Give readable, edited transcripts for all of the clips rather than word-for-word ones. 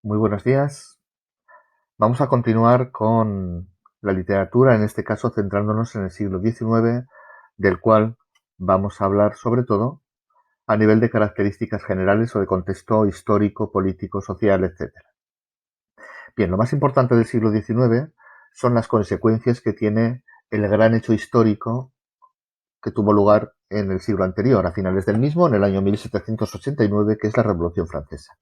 Muy buenos días. Vamos a continuar con la literatura, en este caso centrándonos en el siglo XIX, del cual vamos a hablar sobre todo a nivel de características generales o de contexto histórico, político, social, etcétera. Bien, lo más importante del siglo XIX son las consecuencias que tiene el gran hecho histórico que tuvo lugar en el siglo anterior, a finales del mismo, en el año 1789, que es la Revolución Francesa.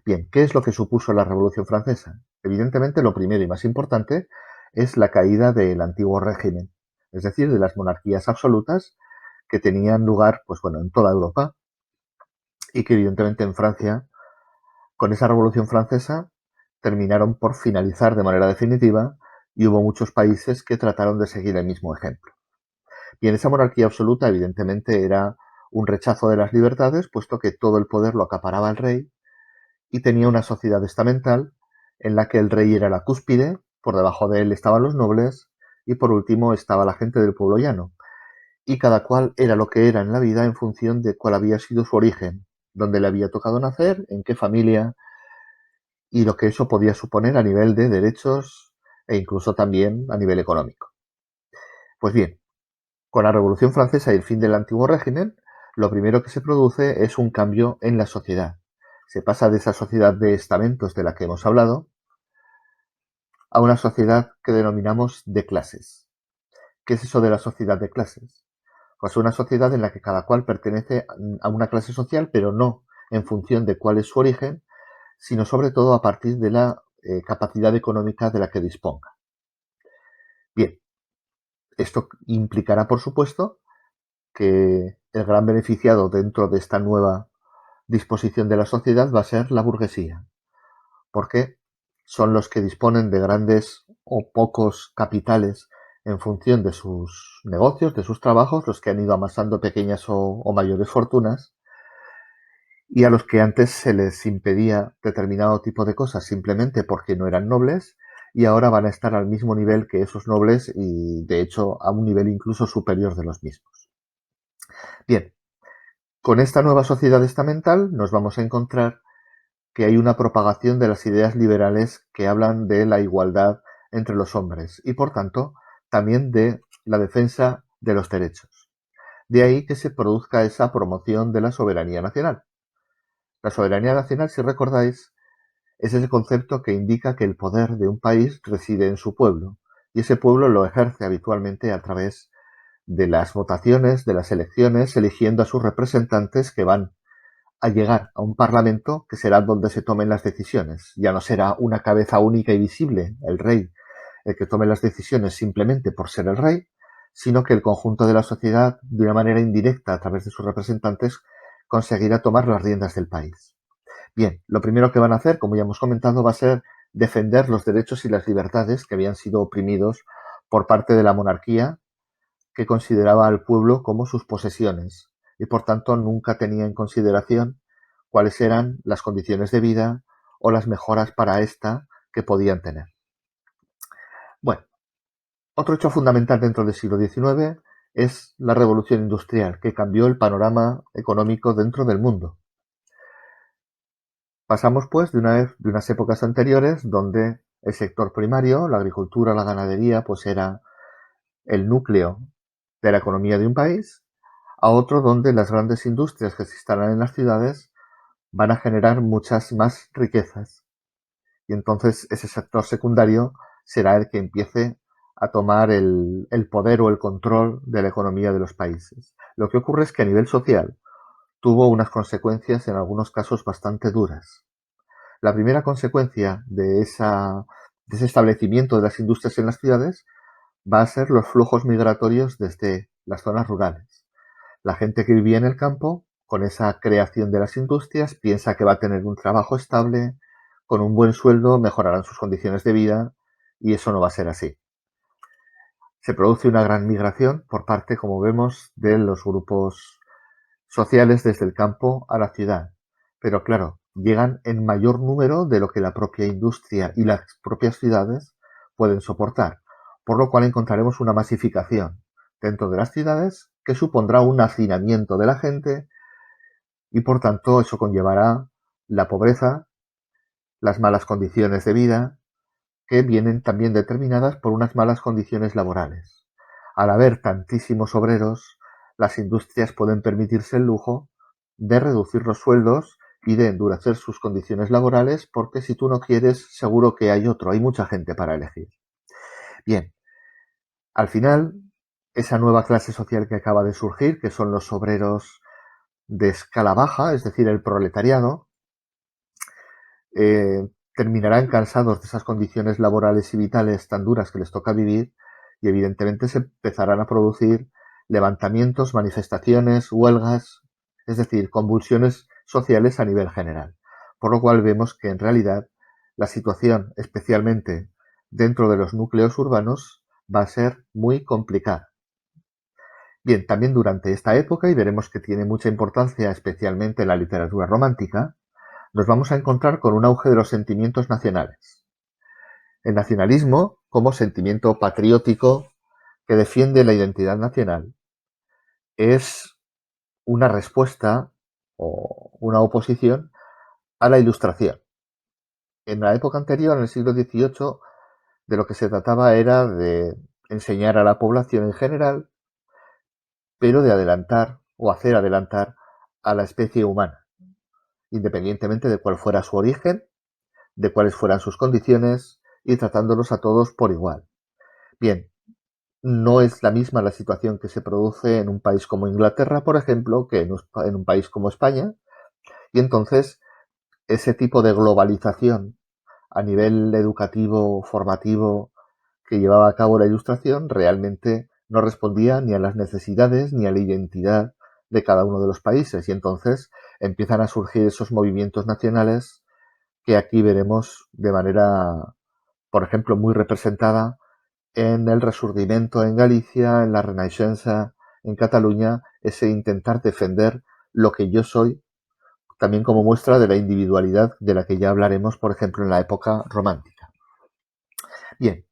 Bien, ¿qué es lo que supuso la Revolución Francesa? Evidentemente, lo primero y más importante es la caída del antiguo régimen, es decir, de las monarquías absolutas que tenían lugar, pues bueno, en toda Europa y que evidentemente en Francia, con esa Revolución Francesa, terminaron por finalizar de manera definitiva y hubo muchos países que trataron de seguir el mismo ejemplo. Y en esa monarquía absoluta, evidentemente, era un rechazo de las libertades, puesto que todo el poder lo acaparaba el rey y tenía una sociedad estamental en la que el rey era la cúspide, por debajo de él estaban los nobles y por último estaba la gente del pueblo llano. Y cada cual era lo que era en la vida en función de cuál había sido su origen, dónde le había tocado nacer, en qué familia y lo que eso podía suponer a nivel de derechos e incluso también a nivel económico. Pues bien, con la Revolución Francesa y el fin del antiguo régimen, lo primero que se produce es un cambio en la sociedad. Se pasa de esa sociedad de estamentos de la que hemos hablado a una sociedad que denominamos de clases. ¿Qué es eso de la sociedad de clases? Pues una sociedad en la que cada cual pertenece a una clase social, pero no en función de cuál es su origen, sino sobre todo a partir de la capacidad económica de la que disponga. Bien, esto implicará, por supuesto, que el gran beneficiado dentro de esta nueva disposición de la sociedad va a ser la burguesía, porque son los que disponen de grandes o pocos capitales en función de sus negocios, de sus trabajos, los que han ido amasando pequeñas o mayores fortunas, y a los que antes se les impedía determinado tipo de cosas simplemente porque no eran nobles, y ahora van a estar al mismo nivel que esos nobles y de hecho a un nivel incluso superior de los mismos. Bien, con esta nueva sociedad estamental nos vamos a encontrar que hay una propagación de las ideas liberales que hablan de la igualdad entre los hombres y, por tanto, también de la defensa de los derechos. De ahí que se produzca esa promoción de la soberanía nacional. La soberanía nacional, si recordáis, es ese concepto que indica que el poder de un país reside en su pueblo y ese pueblo lo ejerce habitualmente a través de las votaciones, de las elecciones, eligiendo a sus representantes que van a llegar a un parlamento que será donde se tomen las decisiones. Ya no será una cabeza única y visible, el rey, el que tome las decisiones simplemente por ser el rey, sino que el conjunto de la sociedad, de una manera indirecta, a través de sus representantes, conseguirá tomar las riendas del país. Bien, lo primero que van a hacer, como ya hemos comentado, va a ser defender los derechos y las libertades que habían sido oprimidos por parte de la monarquía, que consideraba al pueblo como sus posesiones y por tanto nunca tenía en consideración cuáles eran las condiciones de vida o las mejoras para esta que podían tener. Bueno, otro hecho fundamental dentro del siglo XIX es la revolución industrial, que cambió el panorama económico dentro del mundo. Pasamos pues de unas épocas anteriores donde el sector primario, la agricultura, la ganadería, pues era el núcleo de la economía de un país, a otro donde las grandes industrias que se instalan en las ciudades van a generar muchas más riquezas. Y entonces ese sector secundario será el que empiece a tomar el poder o el control de la economía de los países. Lo que ocurre es que a nivel social tuvo unas consecuencias en algunos casos bastante duras. La primera consecuencia de ese establecimiento de las industrias en las ciudades va a ser los flujos migratorios desde las zonas rurales. La gente que vivía en el campo, con esa creación de las industrias, piensa que va a tener un trabajo estable, con un buen sueldo, mejorarán sus condiciones de vida, y eso no va a ser así. Se produce una gran migración por parte, como vemos, de los grupos sociales desde el campo a la ciudad. Pero claro, llegan en mayor número de lo que la propia industria y las propias ciudades pueden soportar, por lo cual encontraremos una masificación dentro de las ciudades que supondrá un hacinamiento de la gente y por tanto eso conllevará la pobreza las malas condiciones de vida, que vienen también determinadas por unas malas condiciones laborales. Al haber tantísimos obreros, las industrias pueden permitirse el lujo de reducir los sueldos y de endurecer sus condiciones laborales, porque si tú no quieres, seguro que hay otro, hay mucha gente para elegir. Bien, al final, esa nueva clase social que acaba de surgir, que son los obreros de escala baja, es decir, el proletariado, terminarán cansados de esas condiciones laborales y vitales tan duras que les toca vivir y evidentemente se empezarán a producir levantamientos, manifestaciones, huelgas, es decir, convulsiones sociales a nivel general. Por lo cual vemos que en realidad la situación, especialmente dentro de los núcleos urbanos, va a ser muy complicada. Bien, también durante esta época, y veremos que tiene mucha importancia especialmente en la literatura romántica, nos vamos a encontrar con un auge de los sentimientos nacionales. El nacionalismo, como sentimiento patriótico que defiende la identidad nacional, es una respuesta o una oposición a la Ilustración. En la época anterior, en el siglo XVIII, de lo que se trataba era de enseñar a la población en general, pero de adelantar o hacer adelantar a la especie humana, independientemente de cuál fuera su origen, de cuáles fueran sus condiciones y tratándolos a todos por igual. Bien, no es la misma la situación que se produce en un país como Inglaterra, por ejemplo, que en un país como España, y entonces ese tipo de globalización a nivel educativo, formativo, que llevaba a cabo la Ilustración, realmente no respondía ni a las necesidades ni a la identidad de cada uno de los países, y entonces empiezan a surgir esos movimientos nacionales que aquí veremos de manera, por ejemplo, muy representada en el Resurgimiento en Galicia, en la Renaixença en Cataluña, ese intentar defender lo que yo soy, también como muestra de la individualidad de la que ya hablaremos, por ejemplo, en la época romántica. Bien,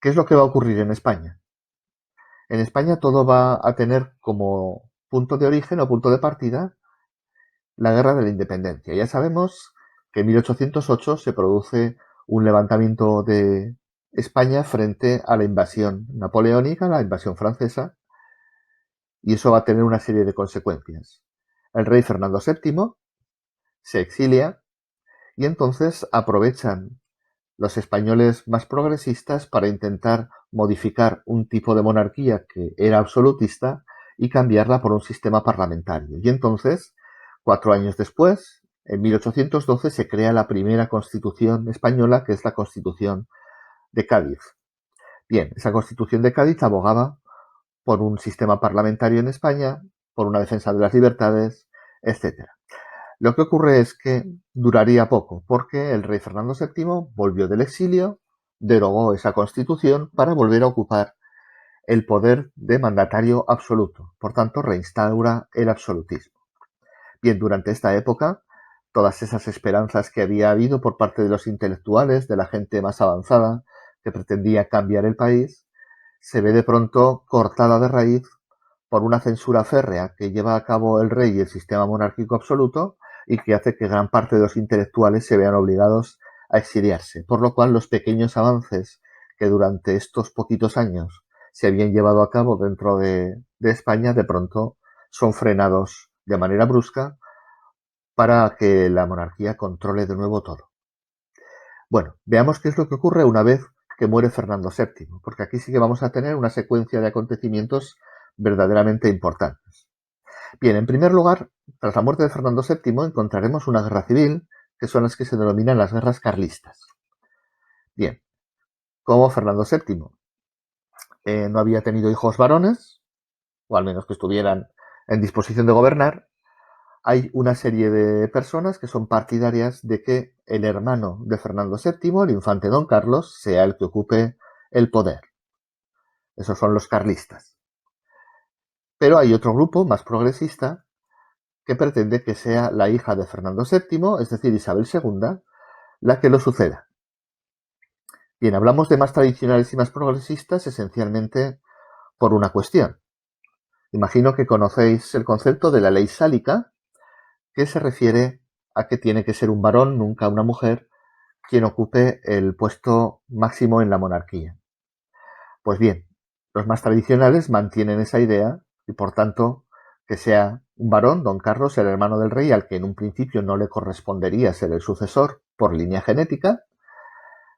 ¿qué es lo que va a ocurrir en España? En España todo va a tener como punto de origen o punto de partida la Guerra de la Independencia. Ya sabemos que en 1808 se produce un levantamiento de España frente a la invasión napoleónica, la invasión francesa, y eso va a tener una serie de consecuencias. El rey Fernando VII se exilia y entonces aprovechan los españoles más progresistas para intentar modificar un tipo de monarquía que era absolutista y cambiarla por un sistema parlamentario. Y entonces, 4 años después, en 1812, se crea la primera constitución española, que es la Constitución de Cádiz. Bien, esa Constitución de Cádiz abogaba por un sistema parlamentario en España, por una defensa de las libertades, etcétera. Lo que ocurre es que duraría poco, porque el rey Fernando VII volvió del exilio, derogó esa constitución para volver a ocupar el poder de mandatario absoluto. Por tanto, reinstaura el absolutismo. Bien, durante esta época, todas esas esperanzas que había habido por parte de los intelectuales, de la gente más avanzada, que pretendía cambiar el país, se ve de pronto cortada de raíz por una censura férrea que lleva a cabo el rey y el sistema monárquico absoluto y que hace que gran parte de los intelectuales se vean obligados a exiliarse. Por lo cual los pequeños avances que durante estos poquitos años se habían llevado a cabo dentro de España de pronto son frenados de manera brusca para que la monarquía controle de nuevo todo. Bueno, veamos qué es lo que ocurre una vez que muere Fernando VII, porque aquí sí que vamos a tener una secuencia de acontecimientos verdaderamente importantes. Bien, en primer lugar, tras la muerte de Fernando VII encontraremos una guerra civil, que son las que se denominan las guerras carlistas. Bien, como Fernando VII no había tenido hijos varones, o al menos que estuvieran en disposición de gobernar, hay una serie de personas que son partidarias de que el hermano de Fernando VII, el infante Don Carlos, sea el que ocupe el poder. Esos son los carlistas. Pero hay otro grupo más progresista que pretende que sea la hija de Fernando VII, es decir, Isabel II, la que lo suceda. Bien, hablamos de más tradicionales y más progresistas esencialmente por una cuestión. Imagino que conocéis el concepto de la ley sálica, que se refiere a que tiene que ser un varón, nunca una mujer, quien ocupe el puesto máximo en la monarquía. Pues bien, los más tradicionales mantienen esa idea y, por tanto, que sea un varón, don Carlos, el hermano del rey, al que en un principio no le correspondería ser el sucesor por línea genética,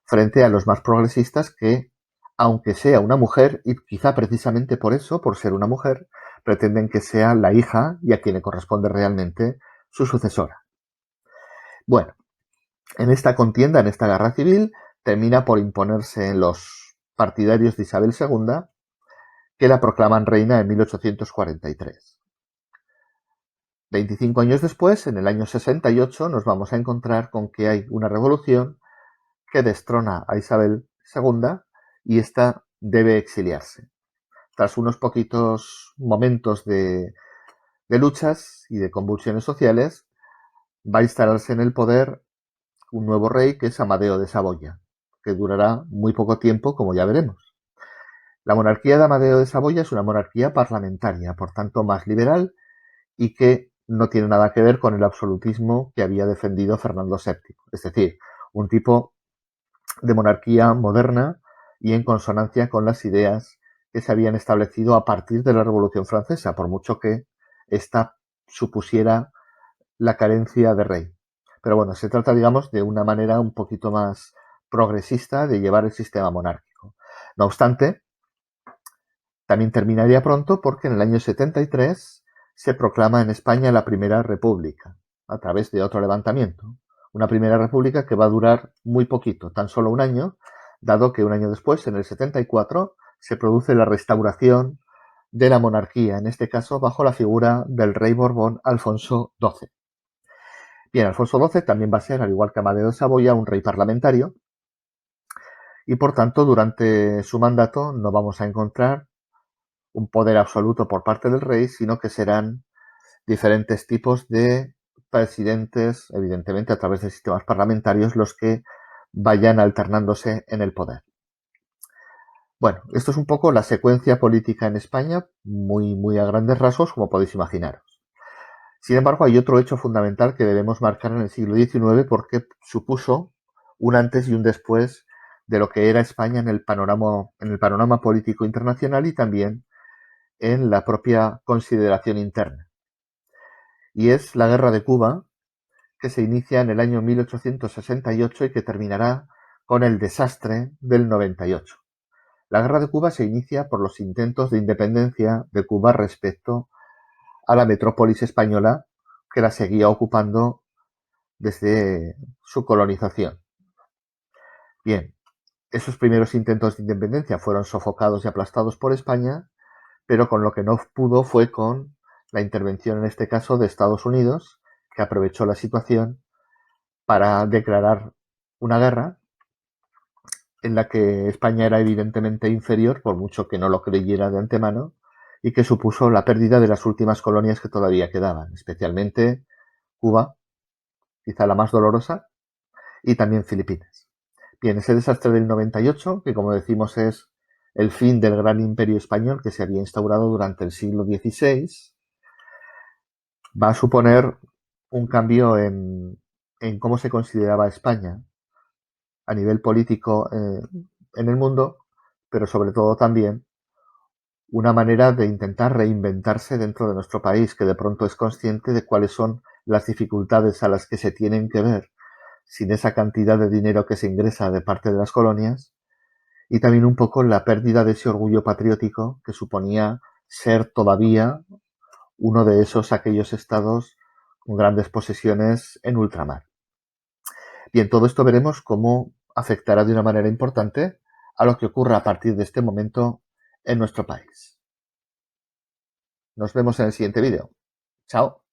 frente a los más progresistas que, aunque sea una mujer, y quizá precisamente por eso, por ser una mujer, pretenden que sea la hija y a quien le corresponde realmente su sucesora. Bueno, en esta contienda, en esta guerra civil, termina por imponerse en los partidarios de Isabel II, que la proclaman reina en 1843. 25 años después, en el año 68, nos vamos a encontrar con que hay una revolución que destrona a Isabel II y ésta debe exiliarse. Tras unos poquitos momentos de luchas y de convulsiones sociales, va a instalarse en el poder un nuevo rey que es Amadeo de Saboya, que durará muy poco tiempo, como ya veremos. La monarquía de Amadeo de Saboya es una monarquía parlamentaria, por tanto más liberal, y que no tiene nada que ver con el absolutismo que había defendido Fernando VII. Es decir, un tipo de monarquía moderna y en consonancia con las ideas que se habían establecido a partir de la Revolución Francesa, por mucho que ésta supusiera la carencia de rey. Pero bueno, se trata, digamos, de una manera un poquito más progresista de llevar el sistema monárquico. No obstante, también terminaría pronto porque en el año 73 se proclama en España la Primera República, a través de otro levantamiento. Una Primera República que va a durar muy poquito, tan solo un año, dado que un año después, en el 74, se produce la restauración de la monarquía, en este caso bajo la figura del rey Borbón Alfonso XII. Bien, Alfonso XII también va a ser, al igual que Amadeo de Saboya, un rey parlamentario y, por tanto, durante su mandato no vamos a encontrar un poder absoluto por parte del rey, sino que serán diferentes tipos de presidentes, evidentemente a través de sistemas parlamentarios, los que vayan alternándose en el poder. Bueno, esto es un poco la secuencia política en España, muy a grandes rasgos, como podéis imaginaros. Sin embargo, hay otro hecho fundamental que debemos marcar en el siglo XIX porque supuso un antes y un después de lo que era España en el panorama político internacional y también en la propia consideración interna. Y es la Guerra de Cuba, que se inicia en el año 1868 y que terminará con el desastre del 98. La Guerra de Cuba se inicia por los intentos de independencia de Cuba respecto a la metrópolis española que la seguía ocupando desde su colonización. Bien, esos primeros intentos de independencia fueron sofocados y aplastados por España, pero con lo que no pudo fue con la intervención, en este caso, de Estados Unidos, que aprovechó la situación para declarar una guerra en la que España era evidentemente inferior, por mucho que no lo creyera de antemano, y que supuso la pérdida de las últimas colonias que todavía quedaban, especialmente Cuba, quizá la más dolorosa, y también Filipinas. Bien, ese desastre del 98, que como decimos es el fin del gran imperio español que se había instaurado durante el siglo XVI, va a suponer un cambio en cómo se consideraba España a nivel político en el mundo, pero sobre todo también una manera de intentar reinventarse dentro de nuestro país, que de pronto es consciente de cuáles son las dificultades a las que se tienen que ver sin esa cantidad de dinero que se ingresa de parte de las colonias, y también un poco la pérdida de ese orgullo patriótico que suponía ser todavía uno de aquellos estados con grandes posesiones en ultramar. Bien, todo esto veremos cómo afectará de una manera importante a lo que ocurra a partir de este momento en nuestro país. Nos vemos en el siguiente vídeo. Chao.